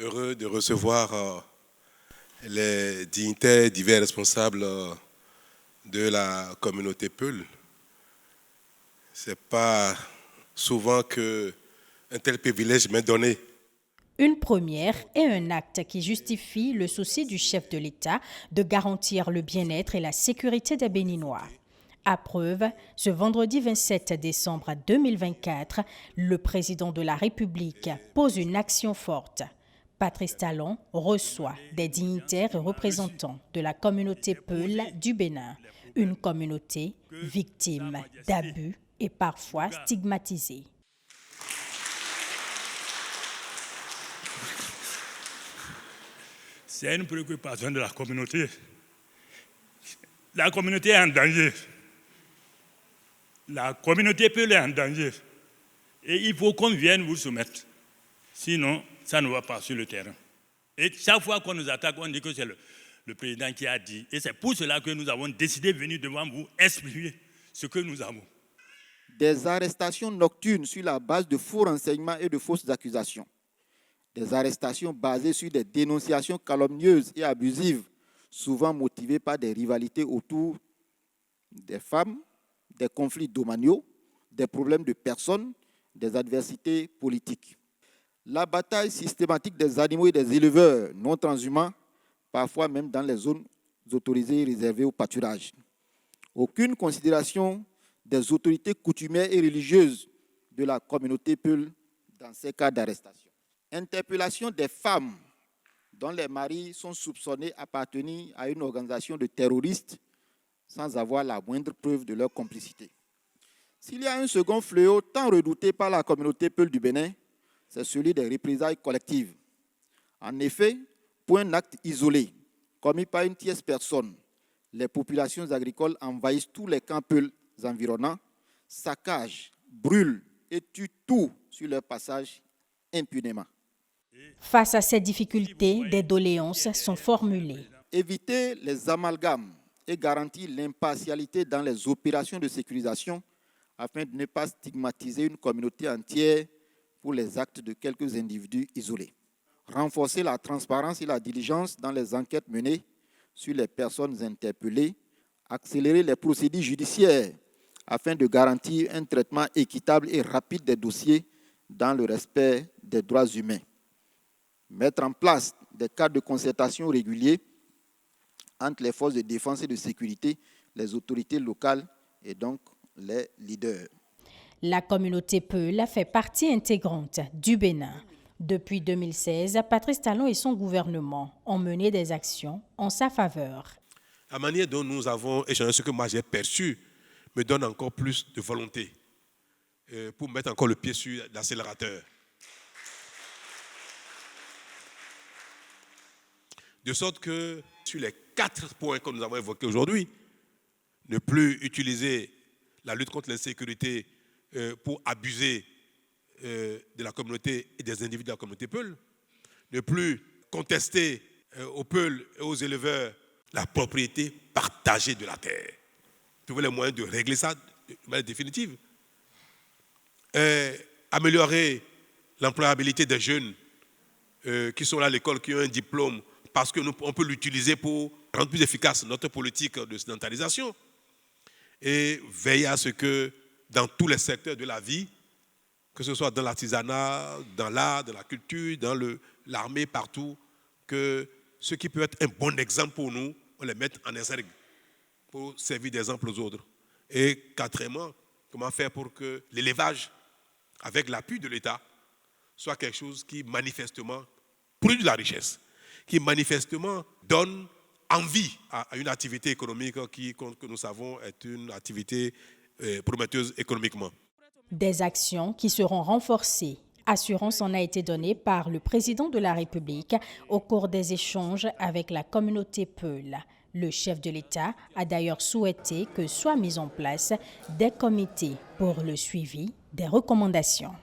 heureux de recevoir les dignitaires, divers responsables de la communauté Peul. Ce n'est pas souvent qu'un tel privilège m'est donné. Une première et un acte qui justifie le souci du chef de l'État de garantir le bien-être et la sécurité des Béninois. À preuve, ce vendredi 27 décembre 2024, le président de la République pose une action forte. Patrice Talon reçoit des dignitaires et représentants de la communauté Peul du Bénin, une communauté victime d'abus et parfois stigmatisée. C'est une préoccupation de la communauté. La communauté est en danger. La communauté Peul est en danger. Et il faut qu'on vienne vous soumettre. Sinon, ça ne va pas sur le terrain. Et chaque fois qu'on nous attaque, on dit que c'est le président qui a dit. Et c'est pour cela que nous avons décidé de venir devant vous exprimer ce que nous avons. Des arrestations nocturnes sur la base de faux renseignements et de fausses accusations. Des arrestations basées sur des dénonciations calomnieuses et abusives, souvent motivées par des rivalités autour des femmes, des conflits domaniaux, des problèmes de personnes, des adversités politiques. La bataille systématique des animaux et des éleveurs non transhumants, parfois même dans les zones autorisées et réservées au pâturage. Aucune considération des autorités coutumières et religieuses de la communauté Peul dans ces cas d'arrestation. Interpellation des femmes dont les maris sont soupçonnés d'appartenir à une organisation de terroristes sans avoir la moindre preuve de leur complicité. S'il y a un second fléau tant redouté par la communauté Peul du Bénin, c'est celui des représailles collectives. En effet, pour un acte isolé, commis par une tierce personne, les populations agricoles envahissent tous les camps Peul environnants, saccagent, brûlent et tuent tout sur leur passage impunément. Face à ces difficultés, des doléances sont formulées. Éviter les amalgames et garantir l'impartialité dans les opérations de sécurisation afin de ne pas stigmatiser une communauté entière pour les actes de quelques individus isolés. Renforcer la transparence et la diligence dans les enquêtes menées sur les personnes interpellées. Accélérer les procédures judiciaires afin de garantir un traitement équitable et rapide des dossiers dans le respect des droits humains. Mettre en place des cadres de concertation réguliers entre les forces de défense et de sécurité, les autorités locales et donc les leaders. La communauté Peul fait partie intégrante du Bénin. Depuis 2016, Patrice Talon et son gouvernement ont mené des actions en sa faveur. La manière dont nous avons échangé ce que moi j'ai perçu me donne encore plus de volonté pour mettre encore le pied sur l'accélérateur. De sorte que sur les 4 points que nous avons évoqués aujourd'hui, ne plus utiliser la lutte contre l'insécurité pour abuser de la communauté et des individus de la communauté Peul, ne plus contester aux Peul et aux éleveurs la propriété partagée de la terre. Trouver les moyens de régler ça de manière définitive. Améliorer l'employabilité des jeunes qui sont là à l'école, qui ont un diplôme, parce qu'on peut l'utiliser pour rendre plus efficace notre politique de sédentarisation. Et veiller à ce que dans tous les secteurs de la vie, que ce soit dans l'artisanat, dans l'art, dans la culture, dans l'armée, partout, que ce qui peut être un bon exemple pour nous, on les mette en exergue pour servir d'exemple aux autres. Et quatrièmement, comment faire pour que l'élevage, avec l'appui de l'État, soit quelque chose qui manifestement produit de la richesse, qui manifestement donne envie à une activité économique que nous savons est une activité prometteuse économiquement. Des actions qui seront renforcées. Assurance en a été donnée par le président de la République au cours des échanges avec la communauté Peul. Le chef de l'État a d'ailleurs souhaité que soient mis en place des comités pour le suivi des recommandations.